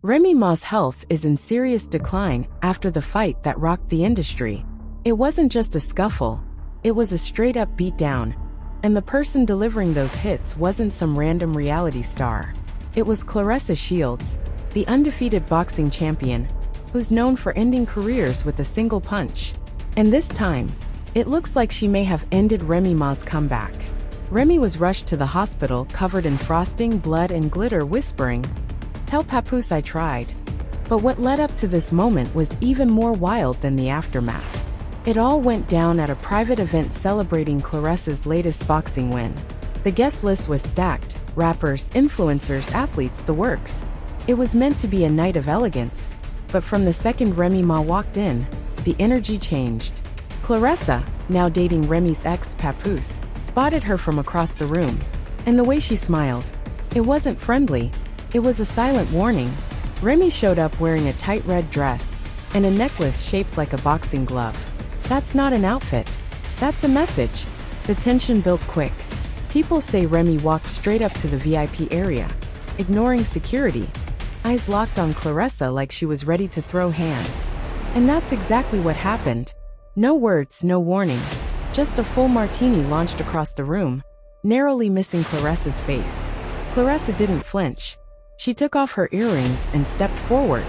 Remy Ma's health is in serious decline after the fight that rocked the industry. It wasn't just a scuffle, it was a straight-up beatdown, and the person delivering those hits wasn't some random reality star. It was Claressa Shields, the undefeated boxing champion, who's known for ending careers with a single punch. And this time, it looks like she may have ended Remy Ma's comeback. Remy was rushed to the hospital covered in frosting, blood, and glitter, whispering, "Tell Papoose I tried." But what led up to this moment was even more wild than the aftermath. It all went down at a private event celebrating Claressa's latest boxing win. The guest list was stacked: rappers, influencers, athletes, the works. It was meant to be a night of elegance, but from the second Remy Ma walked in, the energy changed. Claressa, now dating Remy's ex Papoose, spotted her from across the room, and the way she smiled, it wasn't friendly, it was a silent warning. Remy showed up wearing a tight red dress and a necklace shaped like a boxing glove. That's not an outfit, that's a message. The tension built quick. People say Remy walked straight up to the VIP area, ignoring security, eyes locked on Claressa like she was ready to throw hands. And that's exactly what happened. No words, no warning, just a full martini launched across the room, narrowly missing Claressa's face. Claressa didn't flinch. She took off her earrings and stepped forward.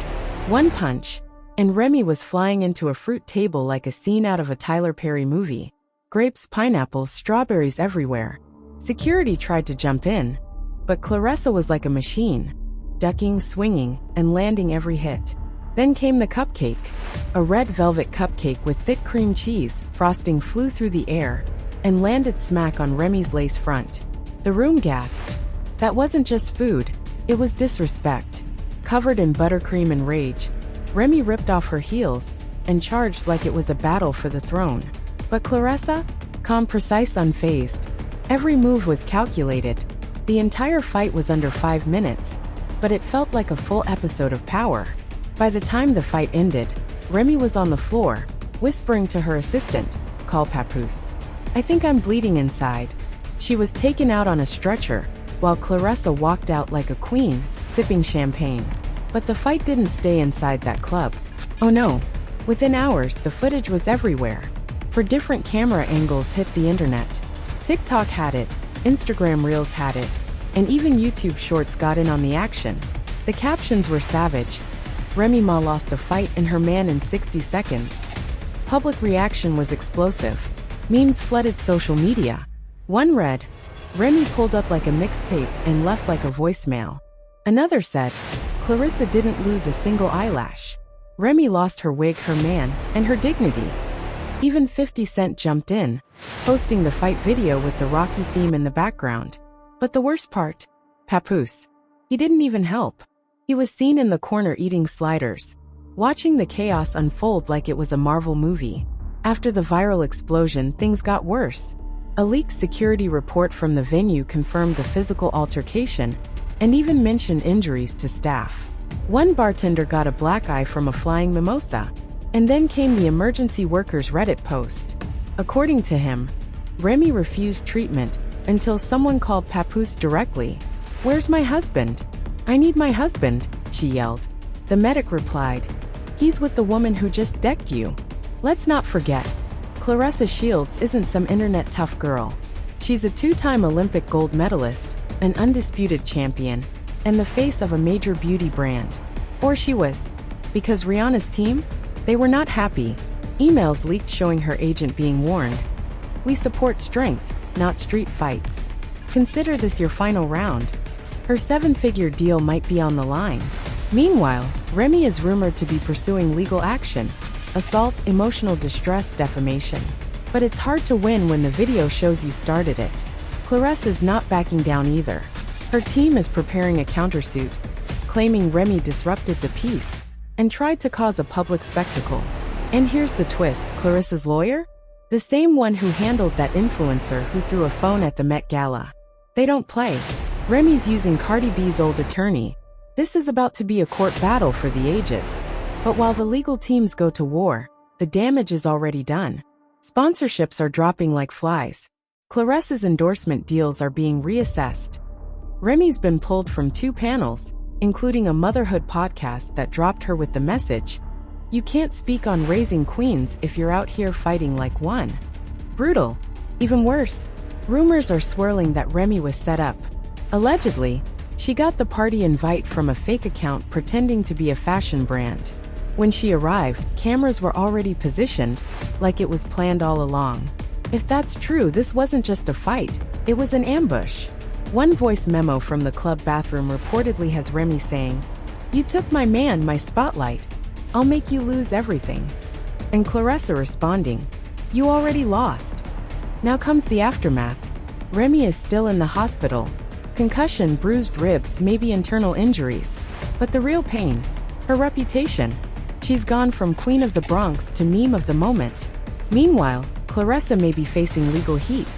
One punch, and Remy was flying into a fruit table like a scene out of a Tyler Perry movie. Grapes, pineapples, strawberries everywhere. Security tried to jump in, but Claressa was like a machine, ducking, swinging, and landing every hit. Then came the cupcake. A red velvet cupcake with thick cream cheese frosting flew through the air and landed smack on Remy's lace front. The room gasped. That wasn't just food, it was disrespect. Covered in buttercream and rage, Remy ripped off her heels and charged like it was a battle for the throne. But Claressa, calm, precise, unfazed. Every move was calculated. The entire fight was under 5 minutes, but it felt like a full episode of Power. By the time the fight ended, Remy was on the floor, whispering to her assistant, "Call Papoose. I think I'm bleeding inside." She was taken out on a stretcher, while Claressa walked out like a queen, sipping champagne. But the fight didn't stay inside that club. Oh no. Within hours, the footage was everywhere. For different camera angles hit the internet. TikTok had it, Instagram Reels had it, and even YouTube Shorts got in on the action. The captions were savage. Remy Ma lost a fight and her man in 60 seconds. Public reaction was explosive. Memes flooded social media. One read, "Remy pulled up like a mixtape and left like a voicemail." Another said, "Claressa didn't lose a single eyelash. Remy lost her wig, her man, and her dignity." Even 50 Cent jumped in, posting the fight video with the Rocky theme in the background. But the worst part? Papoose. He didn't even help. He was seen in the corner eating sliders, watching the chaos unfold like it was a Marvel movie. After the viral explosion, things got worse. A leaked security report from the venue confirmed the physical altercation and even mentioned injuries to staff. One bartender got a black eye from a flying mimosa. And then came the emergency workers Reddit post. According to him, Remy refused treatment until someone called Papoose directly. "Where's my husband? I need my husband," she yelled. The medic replied, "He's with the woman who just decked you." Let's not forget, Claressa Shields isn't some internet tough girl. She's a 2-time Olympic gold medalist, an undisputed champion, and the face of a major beauty brand. Or she was. Because Rihanna's team? They were not happy. Emails leaked showing her agent being warned. "We support strength, not street fights. Consider this your final round." Her 7-figure deal might be on the line. Meanwhile, Remy is rumored to be pursuing legal action: assault, emotional distress, defamation. But it's hard to win when the video shows you started it. Claressa's not backing down either. Her team is preparing a countersuit, claiming Remy disrupted the peace and tried to cause a public spectacle. And here's the twist: Claressa's lawyer? The same one who handled that influencer who threw a phone at the Met Gala. They don't play. Remy's using Cardi B's old attorney. This is about to be a court battle for the ages. But while the legal teams go to war, the damage is already done. Sponsorships are dropping like flies. Claressa's endorsement deals are being reassessed. Remy's been pulled from 2 panels, including a motherhood podcast that dropped her with the message, "You can't speak on raising queens if you're out here fighting like one." Brutal. Even worse, rumors are swirling that Remy was set up. Allegedly, she got the party invite from a fake account pretending to be a fashion brand. When she arrived, cameras were already positioned, like it was planned all along. If that's true, this wasn't just a fight, it was an ambush. One voice memo from the club bathroom reportedly has Remy saying, "You took my man, my spotlight. I'll make you lose everything." And Claressa responding, "You already lost." Now comes the aftermath. Remy is still in the hospital. Concussion, bruised ribs, maybe internal injuries. But the real pain, her reputation. She's gone from Queen of the Bronx to meme of the moment. Meanwhile, Claressa may be facing legal heat,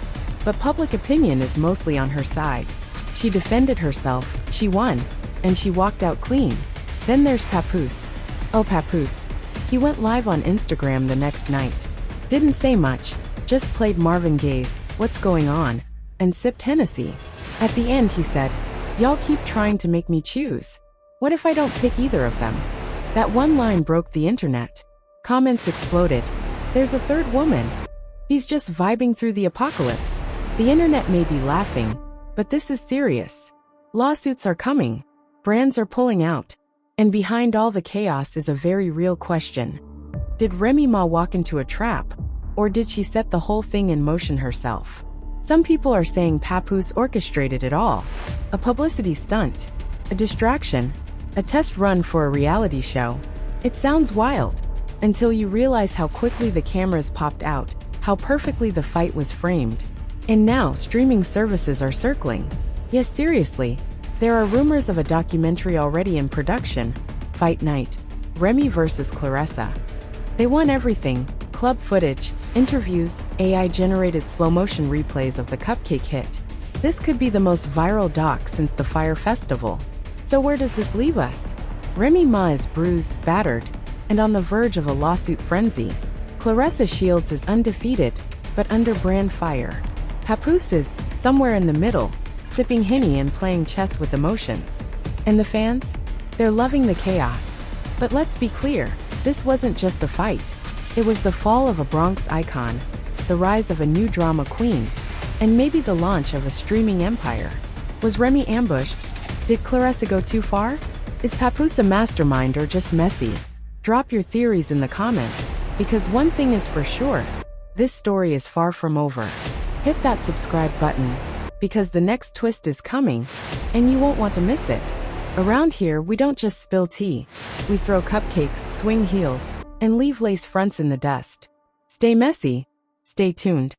but public opinion is mostly on her side. She defended herself, she won, and she walked out clean. Then there's Papoose. Oh, Papoose. He went live on Instagram the next night. Didn't say much, just played Marvin Gaye's "What's Going On" and sipped Hennessy. At the end he said, "Y'all keep trying to make me choose. What if I don't pick either of them?" That one line broke the internet. Comments exploded. "There's a third woman. He's just vibing through the apocalypse." The internet may be laughing, but this is serious. Lawsuits are coming. Brands are pulling out. And behind all the chaos is a very real question. Did Remy Ma walk into a trap? Or did she set the whole thing in motion herself? Some people are saying Papoose orchestrated it all. A publicity stunt. A distraction. A test run for a reality show. It sounds wild. Until you realize how quickly the cameras popped out, how perfectly the fight was framed. And now streaming services are circling. Yes, seriously. There are rumors of a documentary already in production. Fight Night. Remy versus Claressa. They won everything. Club footage, interviews, AI-generated slow-motion replays of the cupcake hit. This could be the most viral doc since the Fire Festival. So where does this leave us? Remy Ma is bruised, battered, and on the verge of a lawsuit frenzy. Claressa Shields is undefeated, but under brand fire. Papoose is, somewhere in the middle, sipping Henny and playing chess with emotions. And the fans? They're loving the chaos. But let's be clear, this wasn't just a fight. It was the fall of a Bronx icon, the rise of a new drama queen, and maybe the launch of a streaming empire. Was Remy ambushed? Did Claressa go too far? Is Papoose a mastermind or just messy? Drop your theories in the comments, because one thing is for sure, this story is far from over. Hit that subscribe button, because the next twist is coming, and you won't want to miss it. Around here, we don't just spill tea. We throw cupcakes, swing heels, and leave lace fronts in the dust. Stay messy. Stay tuned.